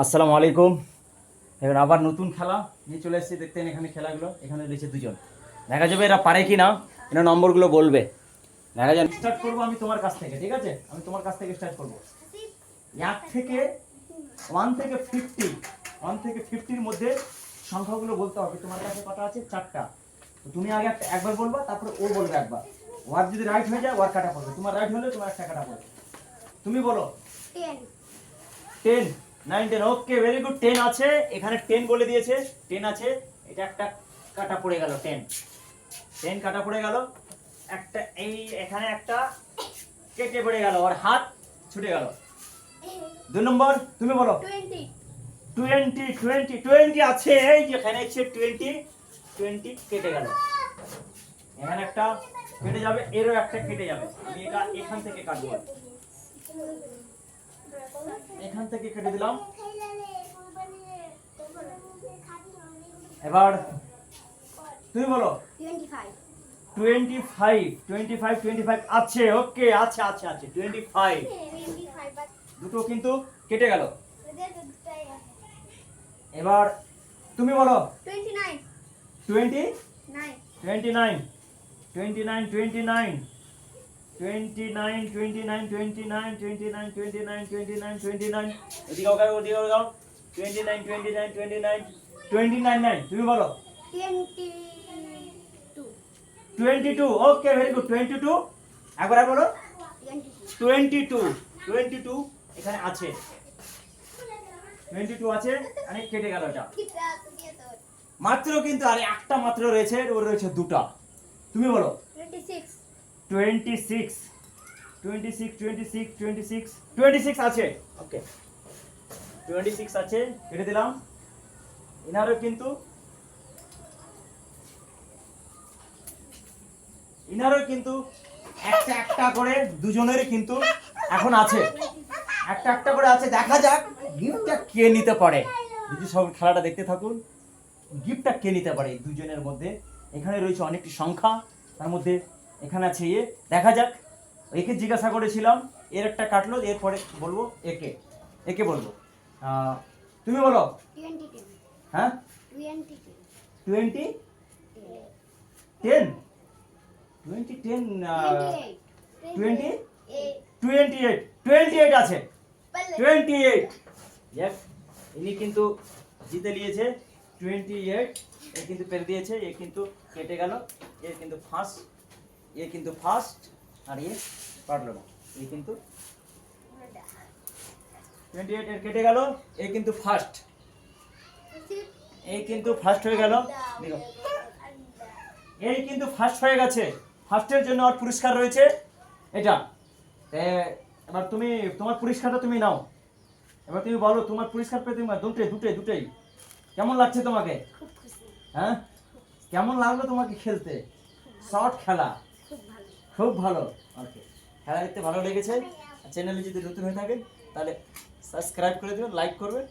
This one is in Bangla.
আসসালামু আলাইকুম। এবার আবার নতুন খেলা নিয়ে চলে এসেছি। দেখতেন এখানে খেলাগুলো, এখানে রয়েছে দুজন। দেখা যাবে এরা পারে কি না, এরা নম্বরগুলো বলবে। দেখা যাবে। স্টার্ট করবো আমি তোমার কাছ থেকে, ঠিক আছে? আমি তোমার কাছ থেকে স্টার্ট করবো। 1 থেকে 1 থেকে 50 মধ্যে সংখ্যাগুলো বলতে হবে। তোমার কাছে কটা আছে? 4টা। তো তুমি আগে একবার বলবা, তারপরে ও বলবে একবার। ওর যদি রাইট হয়ে যায় ওর কাটা পড়বে, তোমার রাইট হলে তোমার একটা কাটা পড়বে। তুমি বলো। 10 9 10। ওকে, ভেরি গুড। 10 আছে এখানে, 10 বলে দিয়েছে। 10 আছে, এটা একটা কাটা পড়ে গেল। 10 কাটা পড়ে গেল। একটা এই এখানে একটা কেটে পড়ে গেল, আর হাত ছুটে গেল। 2 নম্বর তুমি বলো। 20 আছে, এই যে এখানে আছে 20 কেটে গেল। এখানে একটা কেটে যাবে, এরও একটা কেটে যাবে। আমি এটা এখান থেকে কাটবো, এখান থেকে কেটে দিলাম। এবার তুমি বলো। 25 আছে। ওকে, আছে আছে আছে 25। দুটো কিন্তু কেটে গেল। এবার তুমি বলো। 29 20 9 29 29 29 29 29 29 29 29 29 29। ওদিকে গাও, ওদিকে গাও। 29 29 29 29 9। তুমি বলো। 22 22। ওকে, ভেরি গুড। 22 একবার বলো। 22 এখানে আছে। 22 আছে, অনেক কেটে গেল এটা। মাত্র কিন্তু আর একটা মাত্র রয়েছে, ওর রয়েছে দুটা। তুমি বলো। 26 26 আছে। ওকে, 26 আছে, কেটে দিলাম। এনারও কিন্তু একটা একটা করে দুজনেরই কিন্তু এখন আছে, একটা একটা করে আছে। দেখা যাক গিফটটা কে নিতে পারে। যদি সব খেলাটা দেখতে থাকুন, গিফটটা কে নিতে পারে এই দুজনের মধ্যে। এখানে রয়েছে অনেকটি সংখ্যা, তার মধ্যে এখানে আছে এ। দেখা যাক। একে জিজ্ঞাসা করেছিলাম, এর একটা কাটলো, এরপরে বলবো একে। একে বলবো। তুমি বলো। 22 হ্যাঁ, 22 20 10 20 10 20 28 আছে। 28। ইয়েস, ইনি কিন্তু জিতে নিয়েছে। 28 এ কিন্তু পেরে দিয়েছে। এ কিন্তু কেটে গেল। এ কিন্তু ফার্স্ট, আর এ পারলো না। এ কিন্তু 28 এর কেটে গেল। এ কিন্তু ফার্স্ট, এই কিন্তু ফার্স্ট হয়ে গেল। দেখো, এই কিন্তু ফার্স্ট হয়ে গেছে। ফার্স্টের জন্য আর পুরস্কার রয়েছে এটা। এবার তুমি তোমার পুরস্কারটা তুমি নাও। এবার তুমি বলো তোমার পুরস্কার পেয়ে তুমি দুটোই কেমন লাগছে তোমাকে? খুব খুশি, হ্যাঁ, কেমন লাগলো তোমাকে খেলতে? শর্ট খেলা খুব ভালো। খুব ভালো। ওকে, খেলা দেখতে ভালো লেগেছে। চ্যানেলে যদি নতুন হয়ে থাকে তাহলে সাবস্ক্রাইব করে দিও, লাইক করবে।